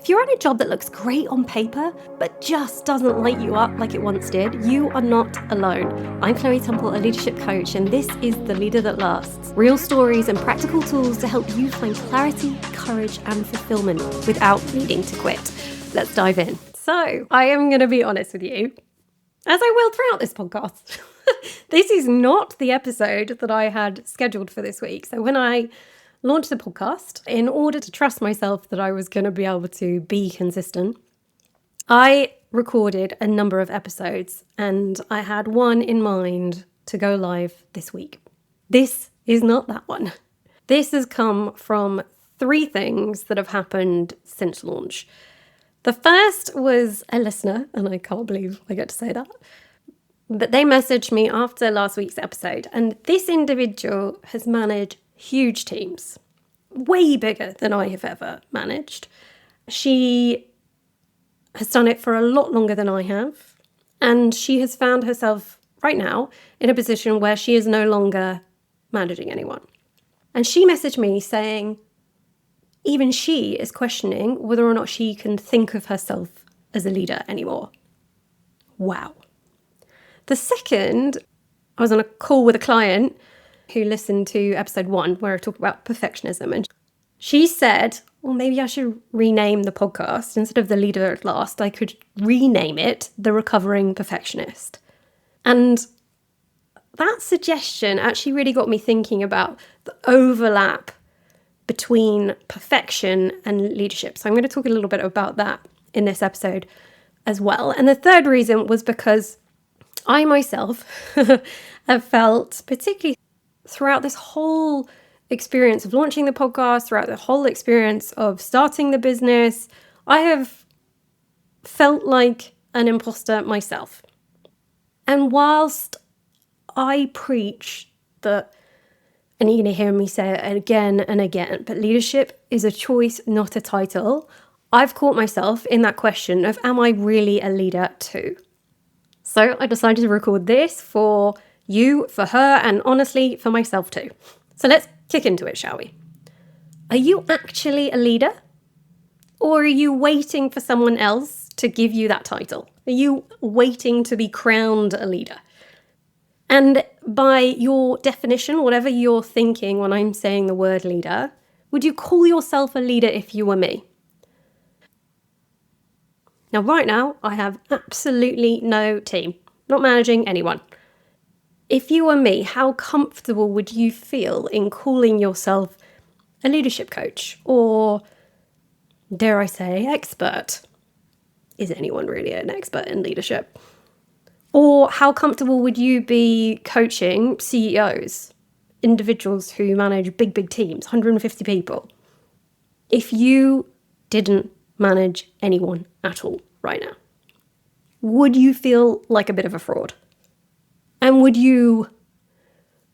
If you're at a job that looks great on paper, but just doesn't light you up like it once did, you are not alone. I'm Chloe Temple, a leadership coach, and this is The Leader That Lasts. Real stories and practical tools to help you find clarity, courage, and fulfillment without needing to quit. Let's dive in. So, I am going to be honest with you, as I will throughout this podcast. This is not the episode that I had scheduled for this week. So when I launched the podcast, in order to trust myself that I was going to be able to be consistent, I recorded a number of episodes and I had one in mind to go live this week. This is not that one. This has come from three things that have happened since launch. The first was a listener, and I can't believe I get to say that, but they messaged me after last week's episode, and this individual has managed huge teams, way bigger than I have ever managed. She has done it for a lot longer than I have, and she has found herself right now in a position where she is no longer managing anyone. And she messaged me saying, even she is questioning whether or not she can think of herself as a leader anymore. Wow. The second, I was on a call with a client who listened to episode 1 where I talk about perfectionism. And she said, well, maybe I should rename the podcast. Instead of The Leader at Last, I could rename it The Recovering Perfectionist. And that suggestion actually really got me thinking about the overlap between perfection and leadership. So I'm going to talk a little bit about that in this episode as well. And the third reason was because I myself have felt, particularly throughout this whole experience of launching the podcast, throughout the whole experience of starting the business, I have felt like an imposter myself. And whilst I preach that, and you're going to hear me say it again and again, but leadership is a choice, not a title, I've caught myself in that question of, am I really a leader too? So I decided to record this for you, for her, and honestly, for myself too. So let's kick into it, shall we? Are you actually a leader? Or are you waiting for someone else to give you that title? Are you waiting to be crowned a leader? And by your definition, whatever you're thinking when I'm saying the word leader, would you call yourself a leader if you were me? Now, right now, I have absolutely no team, not managing anyone. If you were me, how comfortable would you feel in calling yourself a leadership coach or, dare I say, expert? Is anyone really an expert in leadership? Or how comfortable would you be coaching CEOs, individuals who manage big teams, 150 people, if you didn't manage anyone at all right now? Would you feel like a bit of a fraud? And would you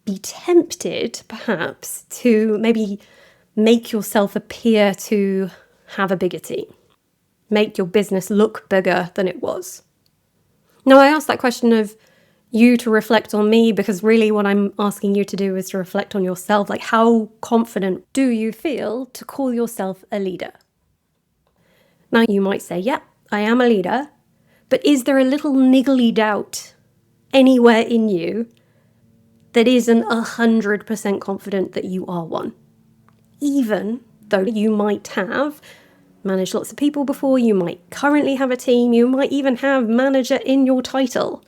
be tempted, perhaps, to maybe make yourself appear to have a bigger team? Make your business look bigger than it was? Now, I asked that question of you to reflect on me because really what I'm asking you to do is to reflect on yourself. Like, how confident do you feel to call yourself a leader? Now, you might say, yeah, I am a leader, but is there a little niggly doubt anywhere in you that isn't 100% confident that you are one? Even though you might have managed lots of people before, you might currently have a team, you might even have manager in your title.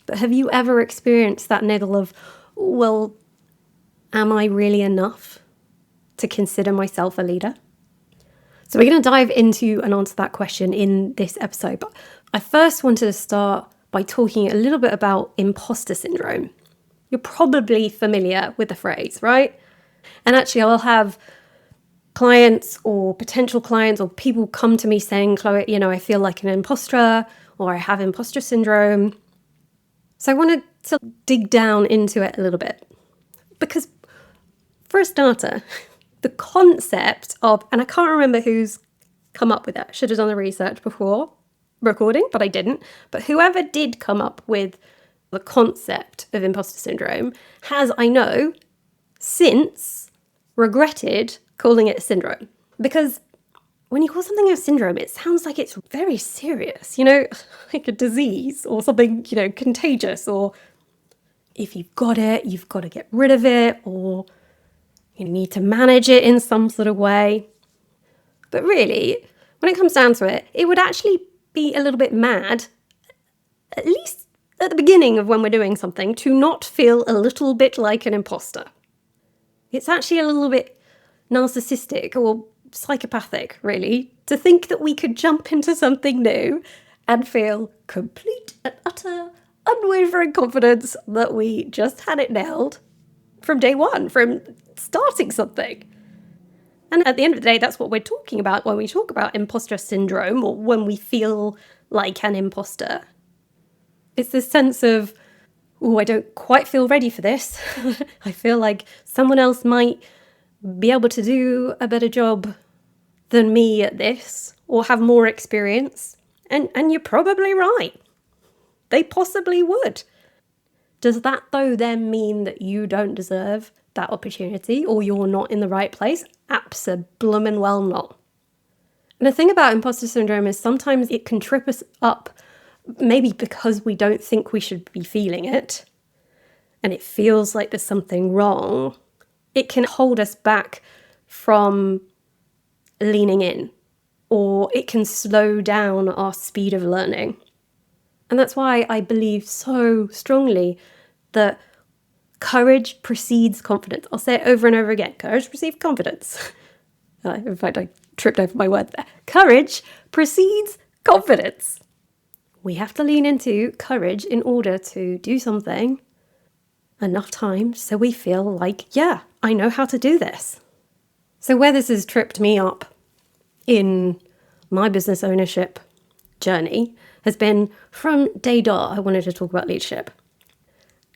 But have you ever experienced that niggle of, well, am I really enough to consider myself a leader? So we're going to dive into and answer that question in this episode. But I first wanted to start by talking a little bit about imposter syndrome. You're probably familiar with the phrase, right? And actually, I'll have clients or potential clients or people come to me saying, Chloe, I feel like an imposter or I have imposter syndrome. So I wanted to dig down into it a little bit because for a starter, the concept of, and I can't remember who's come up with that. Should have done the research before recording, but I didn't. But whoever did come up with the concept of imposter syndrome has, I know, since regretted calling it a syndrome. Because when you call something a syndrome, it sounds like it's very serious, like a disease or something, contagious, or if you've got it, you've got to get rid of it, or you need to manage it in some sort of way. But really, when it comes down to it, it would actually be a little bit mad, at least at the beginning of when we're doing something, to not feel a little bit like an imposter. It's actually a little bit narcissistic or psychopathic, really, to think that we could jump into something new and feel complete and utter unwavering confidence that we just had it nailed from day one, from starting something. And at the end of the day, that's what we're talking about when we talk about imposter syndrome, or when we feel like an imposter. It's this sense of, oh, I don't quite feel ready for this. I feel like someone else might be able to do a better job than me at this, or have more experience. And you're probably right. They possibly would. Does that, though, then mean that you don't deserve that opportunity, or you're not in the right place? Abso-bloomin' well not. And the thing about imposter syndrome is sometimes it can trip us up, maybe because we don't think we should be feeling it, and it feels like there's something wrong. It can hold us back from leaning in, or it can slow down our speed of learning. And that's why I believe so strongly that courage precedes confidence. I'll say it over and over again. Courage precedes confidence. In fact, I tripped over my word there. Courage precedes confidence. We have to lean into courage in order to do something enough times so we feel like, yeah, I know how to do this. So where this has tripped me up in my business ownership journey has been from day dot. I wanted to talk about leadership.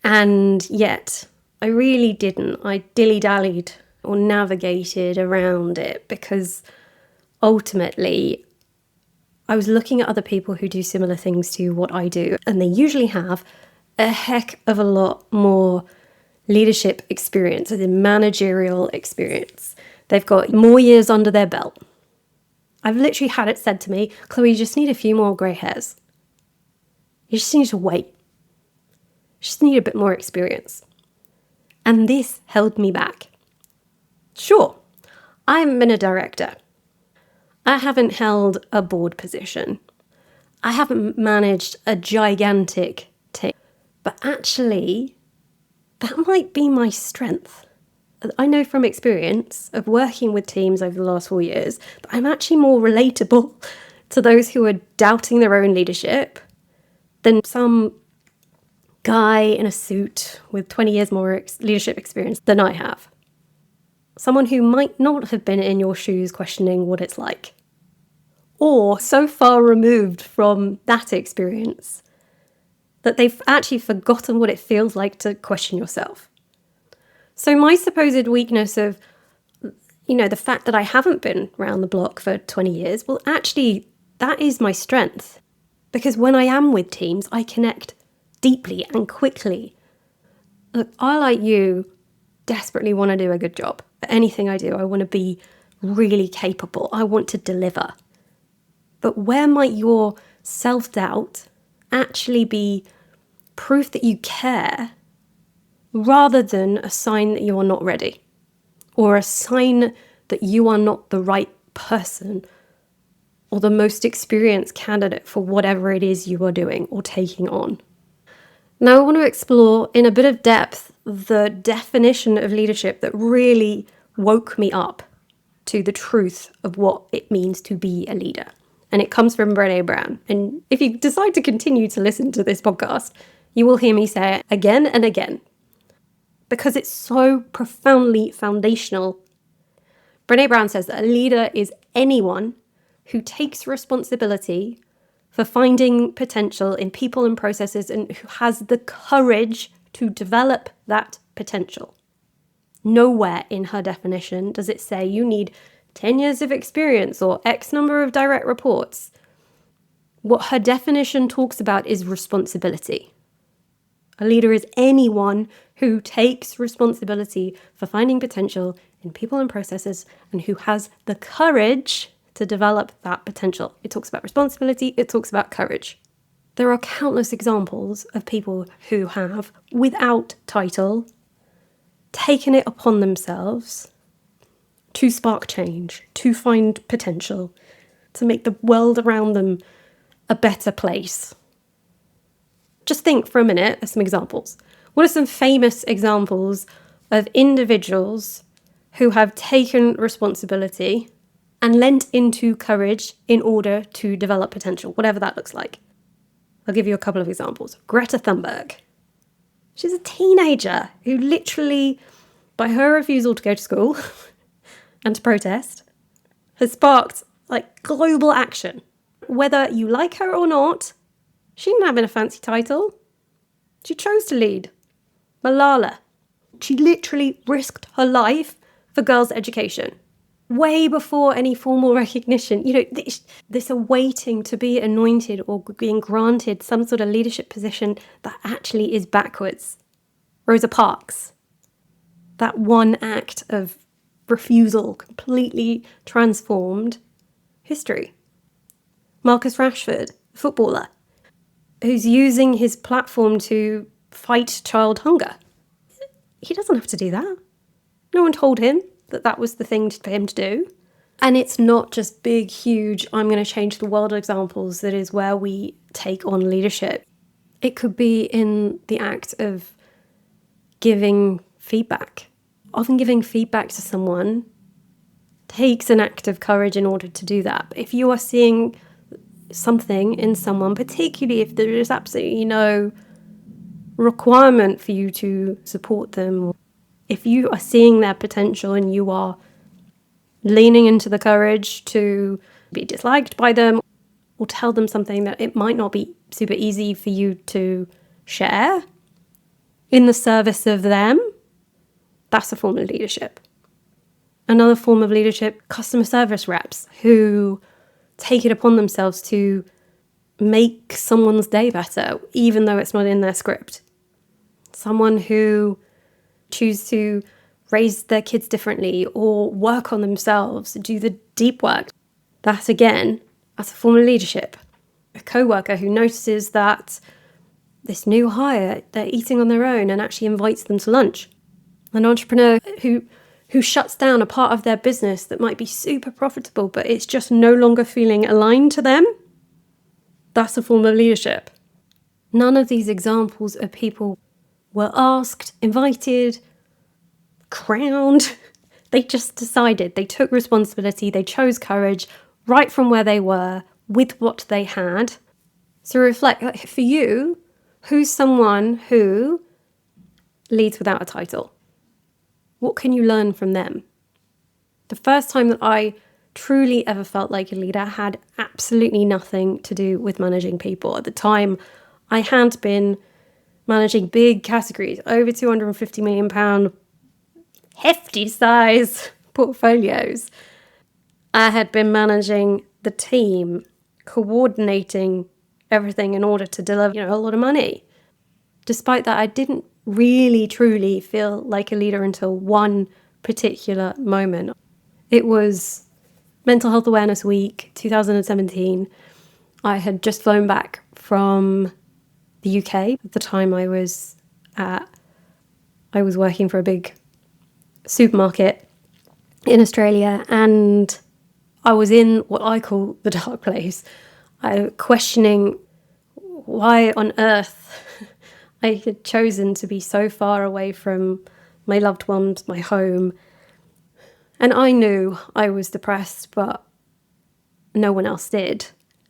And yet I really didn't. I dilly-dallied or navigated around it because ultimately I was looking at other people who do similar things to what I do, and they usually have a heck of a lot more leadership experience, as in managerial experience. They've got more years under their belt. I've literally had it said to me, Chloe, you just need a few more grey hairs. You just need to wait. You just need a bit more experience. And this held me back. Sure, I haven't been a director. I haven't held a board position. I haven't managed a gigantic team. But actually, that might be my strength. I know from experience of working with teams over the last 4 years that I'm actually more relatable to those who are doubting their own leadership than some guy in a suit with 20 years more leadership experience than I have. Someone who might not have been in your shoes questioning what it's like, or so far removed from that experience that they've actually forgotten what it feels like to question yourself. So my supposed weakness of, the fact that I haven't been around the block for 20 years, well, actually, that is my strength. Because when I am with teams, I connect deeply and quickly. Look, I, like you, desperately want to do a good job. For anything I do, I want to be really capable. I want to deliver. But where might your self-doubt actually be proof that you care, rather than a sign that you are not ready, or a sign that you are not the right person or the most experienced candidate for whatever it is you are doing or taking on? Now, I want to explore in a bit of depth the definition of leadership that really woke me up to the truth of what it means to be a leader. And it comes from Brene Brown. And if you decide to continue to listen to this podcast, you will hear me say it again and again, because it's so profoundly foundational. Brene Brown says that a leader is anyone who takes responsibility for finding potential in people and processes, and who has the courage to develop that potential. Nowhere in her definition does it say you need 10 years of experience or X number of direct reports. What her definition talks about is responsibility. A leader is anyone who takes responsibility for finding potential in people and processes, and who has the courage to develop that potential. It talks about responsibility, it talks about courage. There are countless examples of people who have, without title, taken it upon themselves to spark change, to find potential, to make the world around them a better place. Just think for a minute of some examples. What are some famous examples of individuals who have taken responsibility and lent into courage in order to develop potential, whatever that looks like? I'll give you a couple of examples. Greta Thunberg. She's a teenager who literally, by her refusal to go to school and to protest, has sparked global action. Whether you like her or not, she didn't have a fancy title. She chose to lead. Malala. She literally risked her life for girls' education. Way before any formal recognition. This awaiting to be anointed or being granted some sort of leadership position that actually is backwards. Rosa Parks. That one act of refusal completely transformed history. Marcus Rashford, footballer, who's using his platform to fight child hunger. He doesn't have to do that. No one told him that was the thing for him to do. And it's not just big, huge, I'm going to change the world examples that is where we take on leadership. It could be in the act of giving feedback. Often giving feedback to someone takes an act of courage in order to do that. But if you are seeing something in someone, particularly if there is absolutely no requirement for you to support them, if you are seeing their potential and you are leaning into the courage to be disliked by them or tell them something that it might not be super easy for you to share in the service of them, that's a form of leadership. Another form of leadership, customer service reps who take it upon themselves to make someone's day better, even though it's not in their script. Someone who choose to raise their kids differently or work on themselves, do the deep work. That again, that's a form of leadership. A co-worker who notices that this new hire, they're eating on their own and actually invites them to lunch. An entrepreneur who shuts down a part of their business that might be super profitable, but it's just no longer feeling aligned to them. That's a form of leadership. None of these examples of people were asked, invited, crowned. They just decided. They took responsibility. They chose courage right from where they were with what they had. So reflect, for you, who's someone who leads without a title? What can you learn from them? The first time that I truly ever felt like a leader had absolutely nothing to do with managing people. At the time, I had been managing big categories, over £250 million, hefty size portfolios. I had been managing the team, coordinating everything in order to deliver, a lot of money. Despite that, I didn't really truly feel like a leader until one particular moment. It was Mental Health Awareness Week 2017. I had just flown back from the UK. At the time I was working for a big supermarket in Australia, and I was in what I call the dark place. I questioning why on earth I had chosen to be so far away from my loved ones, my home. And I knew I was depressed, but no one else did.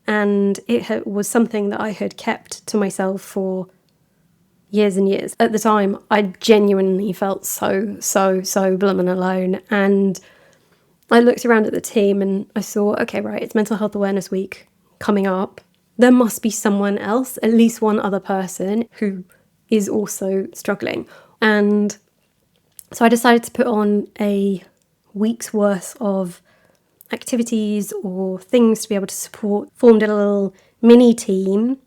And it was something that I had kept to myself for years and years. At the time, I genuinely felt so blooming alone. And I looked around at the team and I saw, okay, right, it's Mental Health Awareness Week coming up. There must be someone else, at least one other person who is also struggling. And so I decided to put on a week's worth of activities or things to be able to support, formed a little mini team,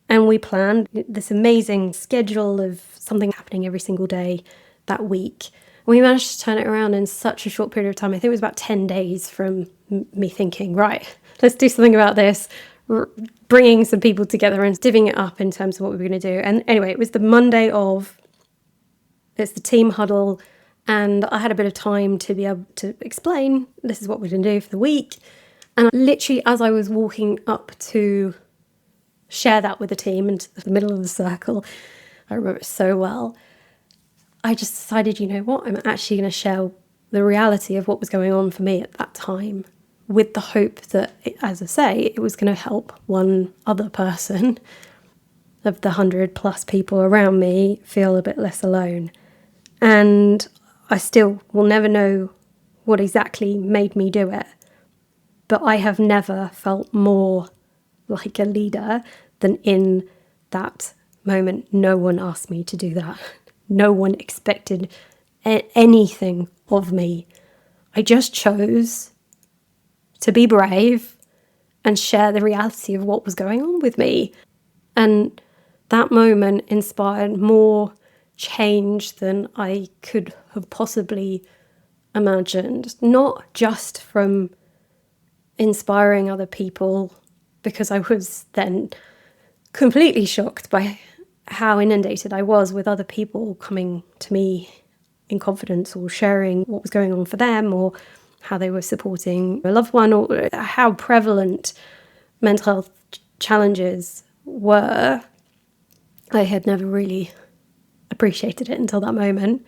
and we planned this amazing schedule of something happening every single day that week. We managed to turn it around in such a short period of time. I think it was about 10 days from me thinking, right, let's do something about this, bringing some people together and divvying it up in terms of what we were going to do. And anyway, it was the Monday of, it's the team huddle, and I had a bit of time to be able to explain, this is what we're going to do for the week. And literally, as I was walking up to share that with the team into the middle of the circle, I remember it so well, I just decided, you know what, I'm actually going to share the reality of what was going on for me at that time, with the hope that, as I say, it was going to help one other person of the 100+ people around me feel a bit less alone. And I still will never know what exactly made me do it, but I have never felt more like a leader than in that moment. No one asked me to do that. No one expected anything of me. I just chose to be brave and share the reality of what was going on with me. And that moment inspired more change than I could have possibly imagined. Not just from inspiring other people, because I was then completely shocked by how inundated I was with other people coming to me in confidence or sharing what was going on for them, or how they were supporting a loved one, or how prevalent mental health challenges were. I had never really appreciated it until that moment.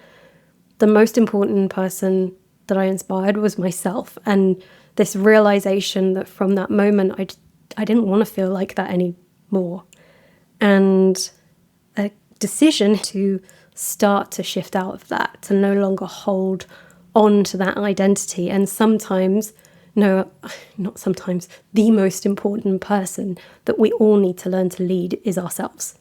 The most important person that I inspired was myself, and this realization that from that moment I didn't want to feel like that anymore, and a decision to start to shift out of that, to no longer hold on to that identity. And sometimes, no, not sometimes, the most important person that we all need to learn to lead is ourselves.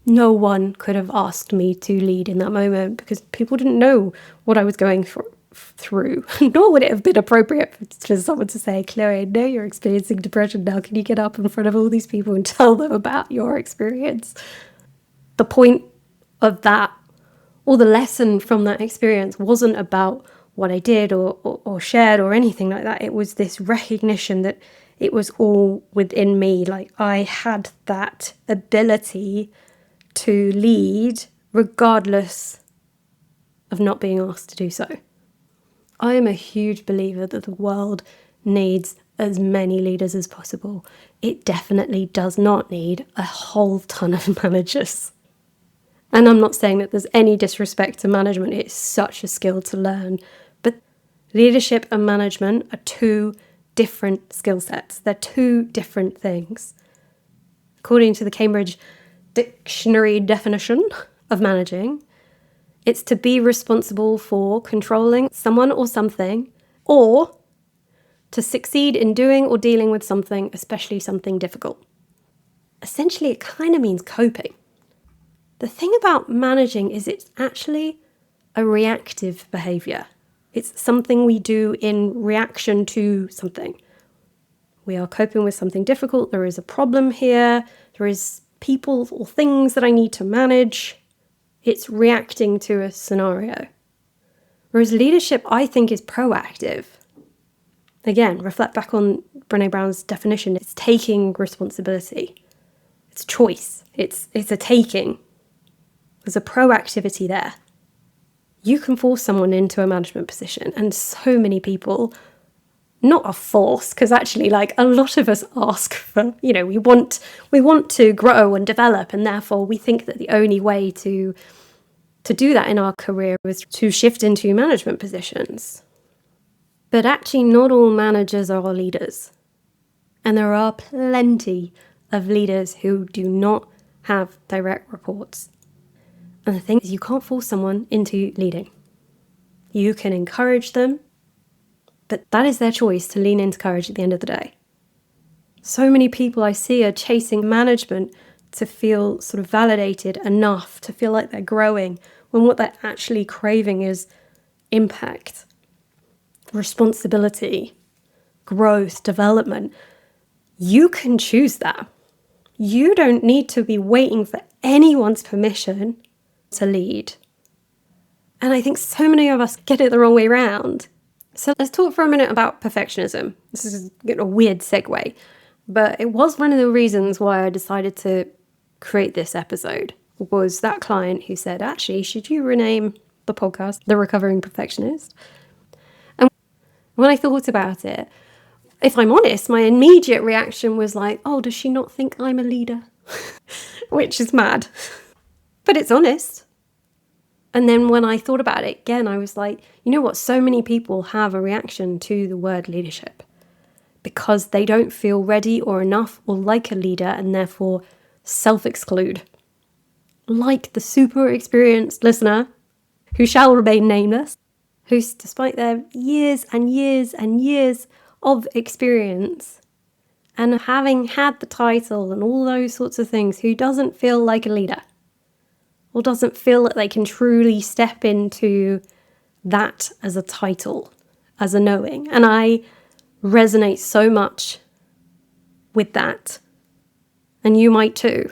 No one could have asked me to lead in that moment, because people didn't know what I was going through. Nor would it have been appropriate for someone to say, Chloe, I know you're experiencing depression now. Can you get up in front of all these people and tell them about your experience? The point of that, or the lesson from that experience, wasn't about what I did or shared or anything like that. It was this recognition that it was all within me. Like, I had that ability to lead regardless of not being asked to do so. I am a huge believer that the world needs as many leaders as possible. It definitely does not need a whole ton of managers. And I'm not saying that there's any disrespect to management. It's such a skill to learn. But leadership and management are two different skill sets. They're two different things. According to the Cambridge Dictionary definition of managing, it's to be responsible for controlling someone or something, or to succeed in doing or dealing with something, especially something difficult. Essentially, it kind of means coping. The thing about managing is it's actually a reactive behavior. It's something we do in reaction to something. We are coping with something difficult. There is a problem here. There is people or things that I need to manage. It's reacting to a scenario. Whereas leadership, I think, is proactive. Again, reflect back on Brene Brown's definition. It's taking responsibility. It's choice. It's a taking. There's a proactivity there. You can force someone into a management position, and so many people, not a force, because actually, like, a lot of us ask for, we want to grow and develop, and therefore we think that the only way to do that in our career is to shift into management positions. But actually, not all managers are leaders. And there are plenty of leaders who do not have direct reports. And the thing is, you can't force someone into leading. You can encourage them, but that is their choice to lean into courage at the end of the day. So many people I see are chasing management to feel sort of validated enough, to feel like they're growing, when what they're actually craving is impact, responsibility, growth, development. You can choose that. You don't need to be waiting for anyone's permission to lead. And I think so many of us get it the wrong way around. So let's talk for a minute about perfectionism. This is a weird segue, but it was one of the reasons why I decided to create this episode, was that client who said, actually, should you rename the podcast The Recovering Perfectionist? And when I thought about it, if I'm honest, my immediate reaction was like, oh, does she not think I'm a leader? Which is mad. But it's honest. And then when I thought about it again, I was like, you know what? So many people have a reaction to the word leadership because they don't feel ready or enough or like a leader and therefore self-exclude. Like the super experienced listener who shall remain nameless, who, despite their years and years and years of experience and having had the title and all those sorts of things, who doesn't feel like a leader or doesn't feel that they can truly step into that as a title, as a knowing. And I resonate so much with that. And you might too.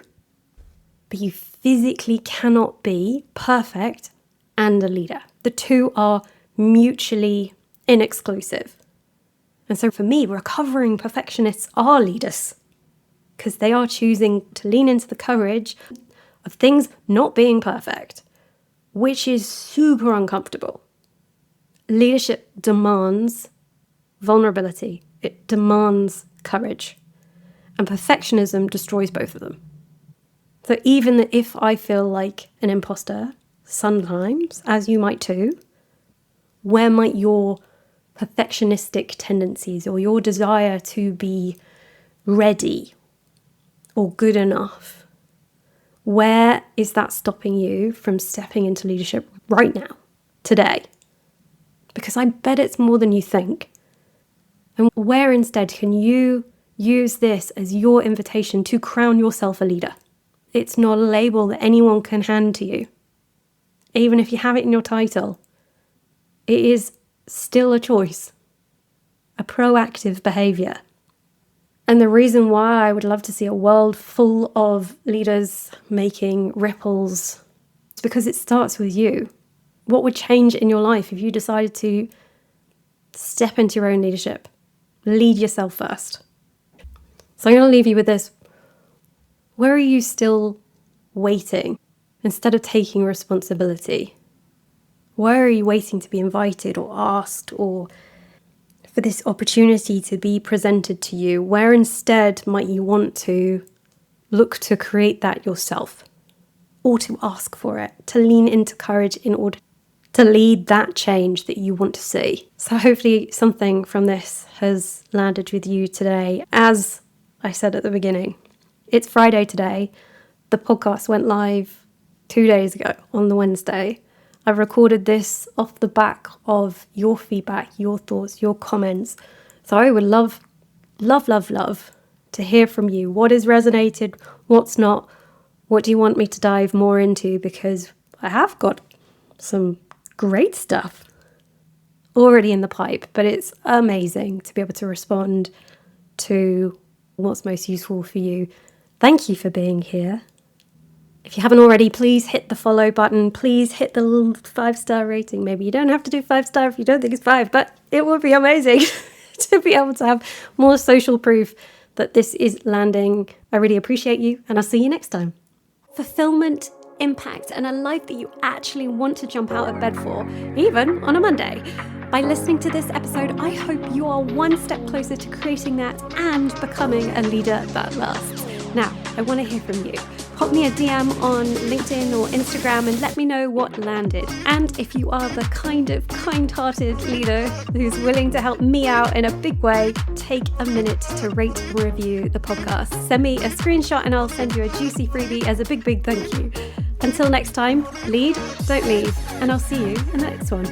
But you physically cannot be perfect and a leader. The two are mutually inexclusive. And so for me, recovering perfectionists are leaders because they are choosing to lean into the courage of things not being perfect, which is super uncomfortable. Leadership demands vulnerability. It demands courage. And perfectionism destroys both of them. So even if I feel like an imposter sometimes, as you might too, where might your perfectionistic tendencies or your desire to be ready or good enough, where is that stopping you from stepping into leadership right now, today? Because I bet it's more than you think. And where instead can you use this as your invitation to crown yourself a leader? It's not a label that anyone can hand to you. Even if you have it in your title, it is still a choice, a proactive behavior. And the reason why I would love to see a world full of leaders making ripples is because it starts with you. What would change in your life if you decided to step into your own leadership? Lead yourself first. So I'm going to leave you with this. Where are you still waiting instead of taking responsibility? Where are you waiting to be invited or asked or for this opportunity to be presented to you? Where instead might you want to look to create that yourself or to ask for it, to lean into courage in order to lead that change that you want to see? So hopefully something from this has landed with you today. As I said at the beginning, it's Friday today. The podcast went live 2 days ago on the Wednesday. I've recorded this off the back of your feedback, your thoughts, your comments. So I would love to hear from you. What has resonated? What's not? What do you want me to dive more into? Because I have got some great stuff already in the pipe, but it's amazing to be able to respond to what's most useful for you. Thank you for being here. If you haven't already, please hit the follow button. Please hit the little 5-star rating. Maybe you don't have to do 5-star if you don't think it's 5, but it would be amazing to be able to have more social proof that this is landing. I really appreciate you, and I'll see you next time. Fulfillment, impact, and a life that you actually want to jump out of bed for, even on a Monday. By listening to this episode, I hope you are one step closer to creating that and becoming a leader that lasts. Now, I want to hear from you. Pop me a DM on LinkedIn or Instagram and let me know what landed. And if you are the kind of kind-hearted leader who's willing to help me out in a big way, take a minute to rate and review the podcast. Send me a screenshot and I'll send you a juicy freebie as a big thank you. Until next time, lead, don't leave, and I'll see you in the next one.